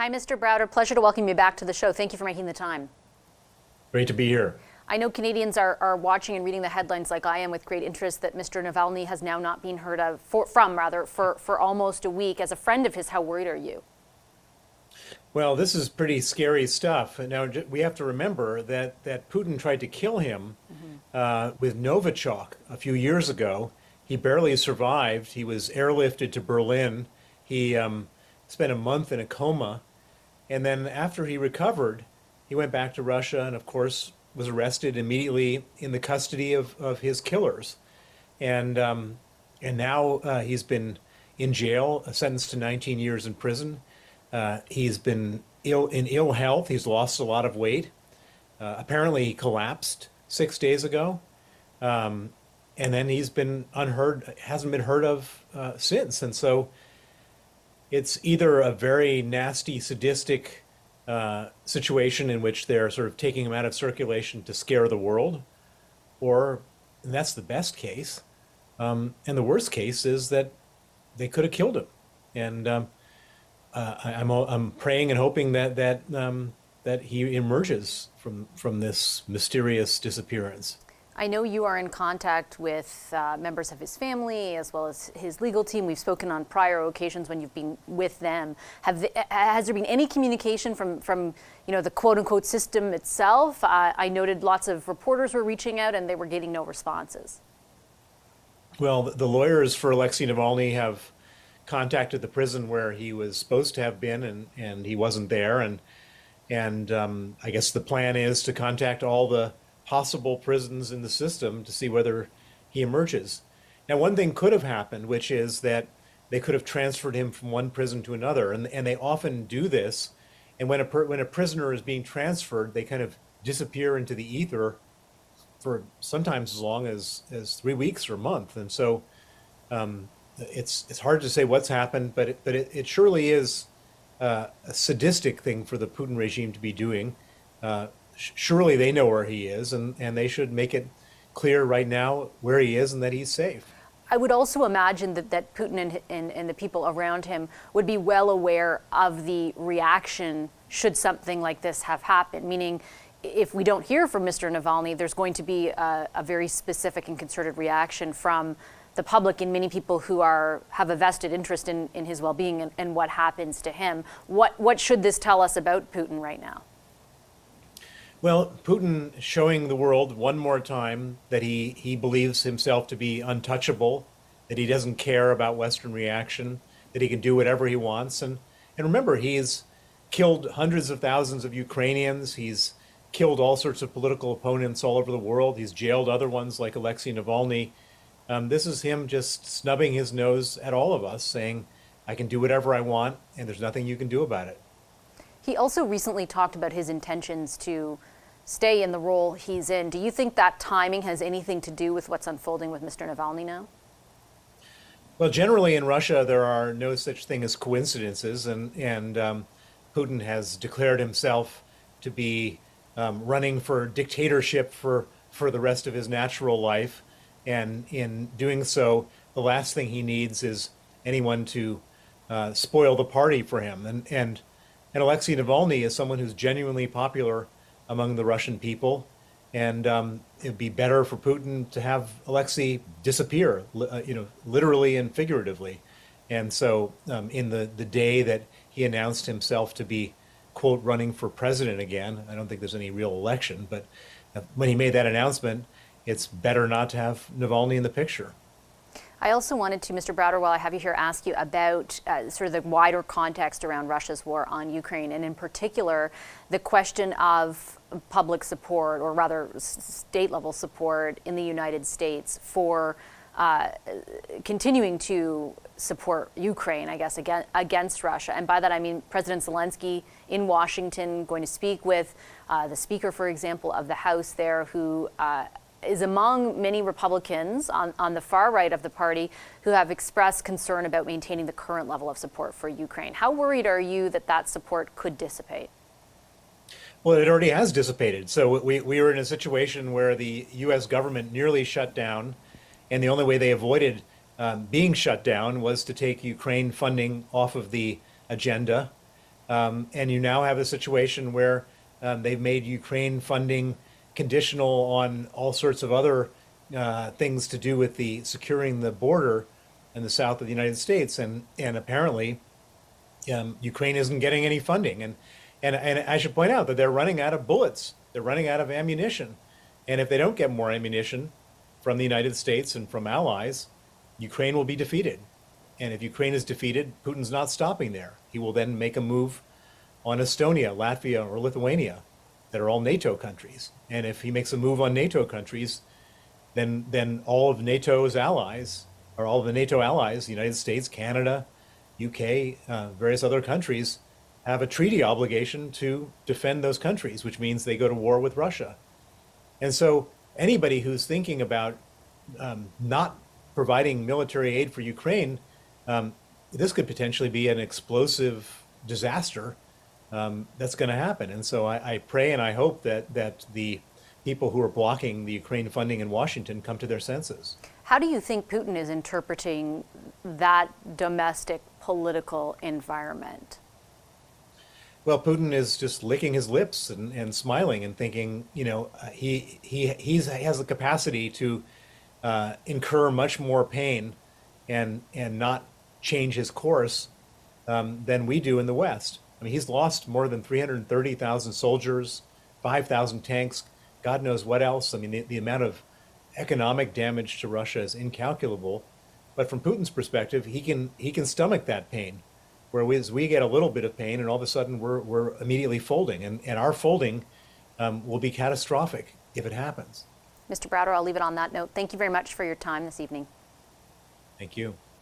Hi, Mr. Browder. Pleasure to welcome you back to the show. Thank you for making the time. Great to be here. I know Canadians are watching and reading the headlines like I am with great interest that Mr. Navalny has now not been heard of, for almost a week. As a friend of his, how worried are you? Well, this is pretty scary stuff. Now, we have to remember that Putin tried to kill him with Novichok a few years ago. He barely survived. He was airlifted to Berlin. He spent a month in a coma. And then after he recovered, he went back to Russia and, of course, was arrested immediately in the custody of his killers. And now he's been in jail, sentenced to 19 years in prison. He's been in ill health. He's lost a lot of weight. Apparently, he collapsed 6 days ago. And then he's been hasn't been heard of since. And so it's either a very nasty, sadistic situation in which they're sort of taking him out of circulation to scare the world, and that's the best case. And the worst case is that they could have killed him. And I'm praying and hoping that he emerges from this mysterious disappearance. I know you are in contact with members of his family as well as his legal team. We've spoken on prior occasions when you've been with them. Has there been any communication from the quote-unquote system itself? I noted lots of reporters were reaching out and they were getting no responses. Well, the lawyers for Alexei Navalny have contacted the prison where he was supposed to have been, and he wasn't there. And I guess the plan is to contact all the possible prisons in the system to see whether he emerges. Now, one thing could have happened, which is that they could have transferred him from one prison to another, and they often do this. And when a prisoner is being transferred, they kind of disappear into the ether for sometimes as long as 3 weeks or a month. And so it's hard to say what's happened, but it surely is a sadistic thing for the Putin regime to be doing. Surely they know where he is, and they should make it clear right now where he is and that he's safe. I would also imagine that Putin and the people around him would be well aware of the reaction should something like this have happened, meaning if we don't hear from Mr. Navalny, there's going to be a very specific and concerted reaction from the public and many people who have a vested interest in his well-being and what happens to him. What should this tell us about Putin right now? Well, Putin showing the world one more time that he believes himself to be untouchable, that he doesn't care about Western reaction, that he can do whatever he wants. And remember, he's killed hundreds of thousands of Ukrainians. He's killed all sorts of political opponents all over the world. He's jailed other ones like Alexei Navalny. This is him just snubbing his nose at all of us, saying, I can do whatever I want, and there's nothing you can do about it. He also recently talked about his intentions to stay in the role he's in. Do you think that timing has anything to do with what's unfolding with Mr. Navalny now? Well, generally in Russia, there are no such thing as coincidences, and Putin has declared himself to be running for dictatorship for the rest of his natural life. And in doing so, the last thing he needs is anyone to spoil the party for him. And Alexei Navalny is someone who's genuinely popular among the Russian people, and it'd be better for Putin to have Alexei disappear, literally and figuratively. And so, in the day that he announced himself to be, quote, running for president again, I don't think there's any real election, but when he made that announcement, it's better not to have Navalny in the picture. I also wanted to, Mr. Browder, while I have you here, ask you about sort of the wider context around Russia's war on Ukraine, and in particular, the question of public support, or rather state-level support in the United States for continuing to support Ukraine, I guess, against Russia. And by that I mean President Zelensky in Washington going to speak with the Speaker, for example, of the House there, who is among many Republicans on the far right of the party who have expressed concern about maintaining the current level of support for Ukraine. How worried are you that support could dissipate? Well, it already has dissipated. So we were in a situation where the U.S. government nearly shut down, and the only way they avoided being shut down was to take Ukraine funding off of the agenda. And you now have a situation where they've made Ukraine funding conditional on all sorts of other things to do with the securing the border in the south of the United States, and apparently Ukraine isn't getting any funding, and I should point out that they're running out of bullets, they're running out of ammunition, and if they don't get more ammunition from the United States and from allies, Ukraine will be defeated. And if Ukraine is defeated, Putin's not stopping there. He will then make a move on Estonia, Latvia, or Lithuania, that are all NATO countries. And if he makes a move on NATO countries, then all of NATO's allies, or all of the NATO allies, the United States, Canada, UK, various other countries, have a treaty obligation to defend those countries, which means they go to war with Russia. And so anybody who's thinking about not providing military aid for Ukraine, this could potentially be an explosive disaster that's going to happen. And so I pray and I hope that the people who are blocking the Ukraine funding in Washington come to their senses. How do you think Putin is interpreting that domestic political environment? Well, Putin is just licking his lips and smiling and thinking, he has the capacity to incur much more pain and not change his course than we do in the West. I mean, he's lost more than 330,000 soldiers, 5,000 tanks, God knows what else. I mean, the amount of economic damage to Russia is incalculable. But from Putin's perspective, he can stomach that pain, whereas we get a little bit of pain and all of a sudden we're immediately folding. And our folding will be catastrophic if it happens. Mr. Browder, I'll leave it on that note. Thank you very much for your time this evening. Thank you.